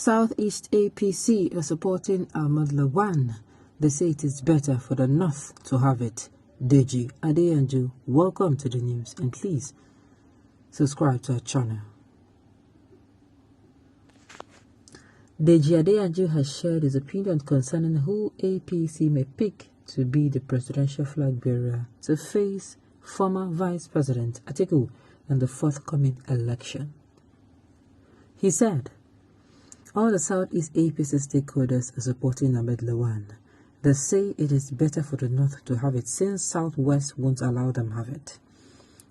Southeast APC are supporting Ahmad Lawan. They say it is better for the North to have it. Deji Adeyanju, welcome to the news, and please subscribe to our channel. Deji Adeyanju has shared his opinion concerning who APC may pick to be the presidential flag bearer to face former Vice President Atiku in the forthcoming election. He said, all the Southeast APC stakeholders are supporting Ahmed Lawan. They say it is better for the North to have it since Southwest won't allow them have it.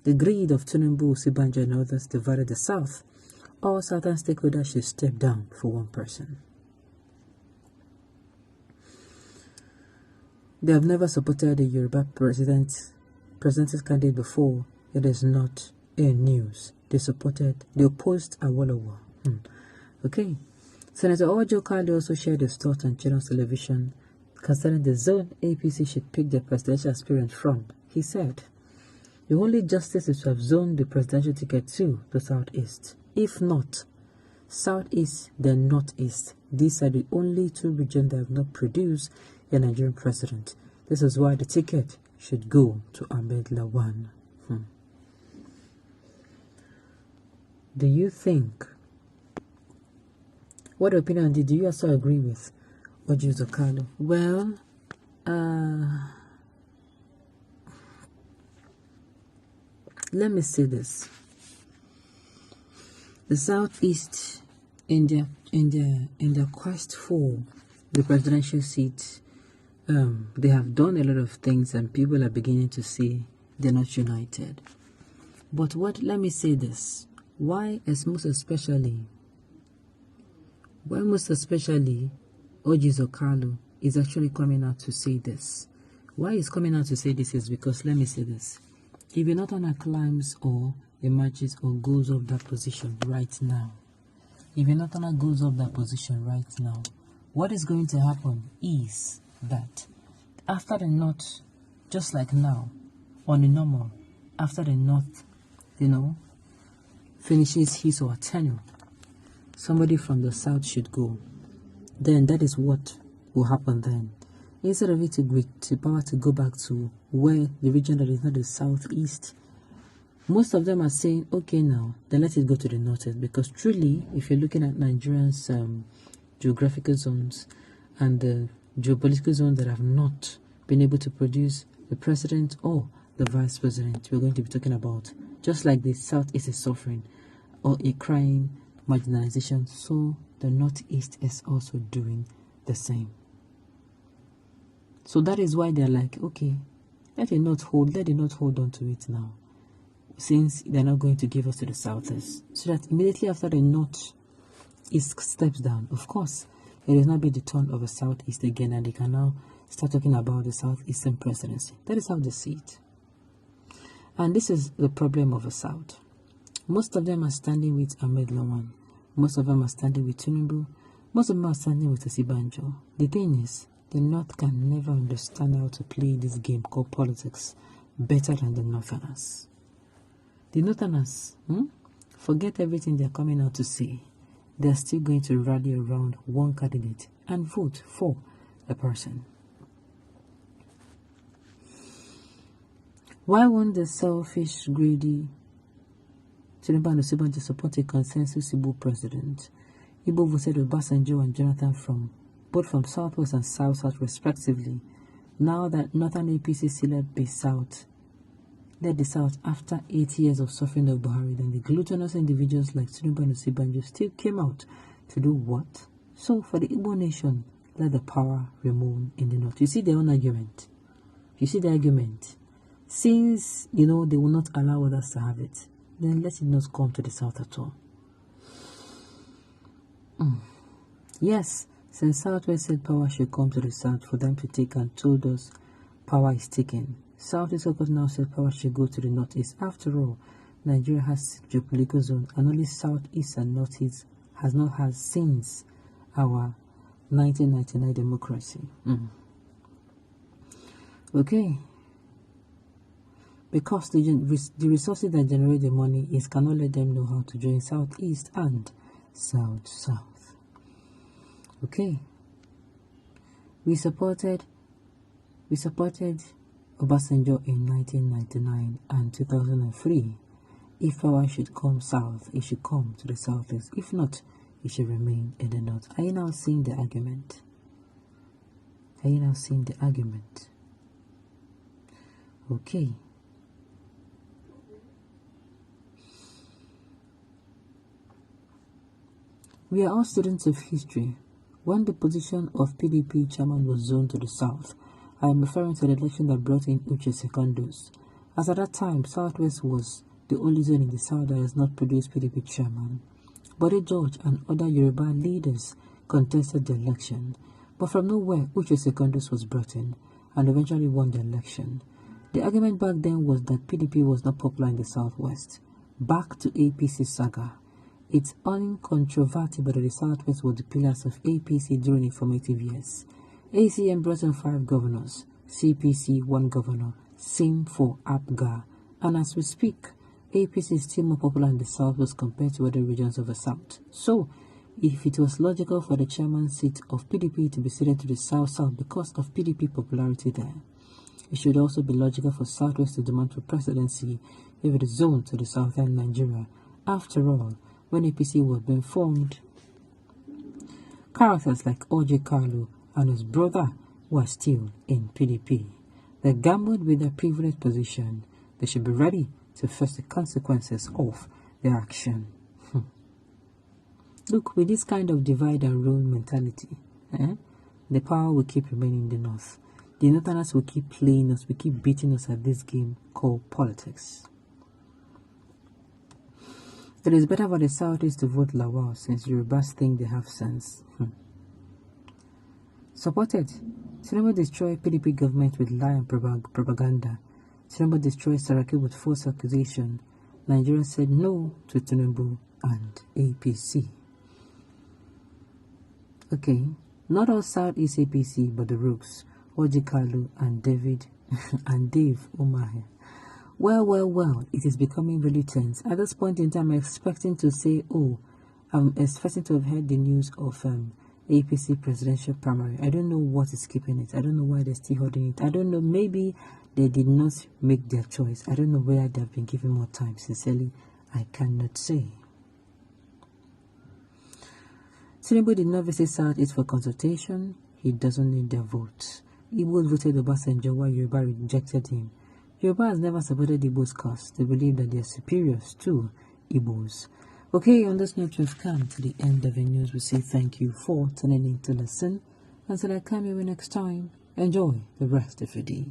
The greed of Tinubu, Osinbajo and others divided the South. All Southern stakeholders should step down for one person. They have never supported a Yoruba president's candidate before. It is not a news. They opposed Awolowo. Okay. Senator Ojo Kali also shared his thoughts on channels television concerning the zone APC should pick the presidential aspirant from. He said, the only justice is to have zoned the presidential ticket to the Southeast. If not, Southeast, then Northeast. These are the only two regions that have not produced a Nigerian president. This is why the ticket should go to Ahmed Lawan. Do you think, what opinion did you also agree with Ojo Zokalo? Well, let me say this. The Southeast, in their quest for the presidential seat, they have done a lot of things, and people are beginning to see they're not united. But let me say this. Why most especially Ojo Zokalo is actually coming out to say this. Why he's coming out to say this is because, let me say this. If Jonathan climbs or emerges or goes up that position right now, what is going to happen is that after the North, just like now, on the normal, after the North, finishes his or her tenure, somebody from the South should go. Then that is what will happen then. Instead of it to power to go back to where the region that is not the Southeast, most of them are saying, okay, now then let it go to the Northeast, because truly, if you're looking at Nigeria's geographical zones and the geopolitical zones that have not been able to produce the president or the vice president, we're going to be talking about, just like the Southeast is suffering or a crying marginalization, so the Northeast is also doing the same. So that is why they're like, okay, let it not hold on to it now, since they're not going to give us to the Southeast. So that immediately after the Northeast steps down, of course, it will not be the turn of the Southeast again, and they can now start talking about the Southeastern presidency. That is how they see it. And this is the problem of the South. Most of them are standing with Ahmed Lawan. Most of them are standing with Tinubu. Most of them are standing with Osinbajo. The thing is, the North can never understand how to play this game called politics better than the Northerners. The Northerners, forget everything they're coming out to say. They're still going to rally around one candidate and vote for a person. Why won't the selfish, greedy Tinubu and Osinbajo support a consensus Igbo president? Igbo voted Obasanjo and Jonathan both from Southwest and South-South respectively. Now that Northern APC still led the South after 8 years of suffering of Buhari, then the gluttonous individuals like Tinubu and Osinbajo still came out to do what? So for the Igbo nation, let the power remain in the North. You see their own argument. Since, they will not allow others to have it, then let it not come to the South at all. Yes, since Southwest said power should come to the South for them to take and told us power is taken, Southeast now said power should go to the Northeast. After all, Nigeria has geopolitical zones, and only Southeast and Northeast has not had since our 1999 democracy. Okay. Because the resources that generate the money cannot let them know how to join Southeast and South-South. Okay. We supported Obasanjo in 1999 and 2003. If power should come south, it should come to the southeast. If not, it should remain in the north. Are you now seeing the argument? Are you now seeing the argument? Okay. We are all students of history. When the position of PDP chairman was zoned to the south, I am referring to the election that brought in Uche Secondus. As at that time, Southwest was the only zone in the south that has not produced PDP chairman. Bode George and other Yoruba leaders contested the election, but from nowhere Uche Secondus was brought in and eventually won the election. The argument back then was that PDP was not popular in the southwest. Back to APC saga. It's uncontrovertible that the Southwest was the pillars of APC during the formative years. ACM brought in 5 governors, CPC 1 governor, same for APGA, and as we speak, APC is still more popular in the Southwest compared to other regions of the South. So, if it was logical for the chairman seat of PDP to be seated to the South-South because of PDP popularity there, it should also be logical for Southwest to demand for presidency if it is zoned to the southern Nigeria. After all, when APC was being formed, characters like O.J. Carlo and his brother were still in PDP. They gambled with their privileged position. They should be ready to face the consequences of their action. Look, with this kind of divide and rule mentality, the power will keep remaining in the north. The northerners will keep playing us, will keep beating us at this game called politics. It is better for the Southeast to vote Lawal since Yorubas think they have sense. Supported. Tinubu destroyed PDP government with lie and propaganda. Tinubu destroyed Saraki with false accusation. Nigeria said no to Tinubu and APC. Okay, not all Southeast APC but the Rooks, Oji Kalu and David and Dave Umahi. Well, it is becoming really tense. At this point in time, I'm expecting to say, I'm expecting to have heard the news of APC presidential primary. I don't know what is keeping it. I don't know why they're still holding it. I don't know, maybe they did not make their choice. I don't know where they've been given more time. Sincerely, I cannot say. Tinubu did not visit Southeast for consultation. He doesn't need their votes. Igbo voted Obasanjo while Yoruba rejected him. Yoruba has never supported Igbo's cause. They believe that they are superiors to Igbos. Okay, on this note, we've come to the end of the news. We say thank you for tuning in to listen. Until I come here next time, enjoy the rest of your day.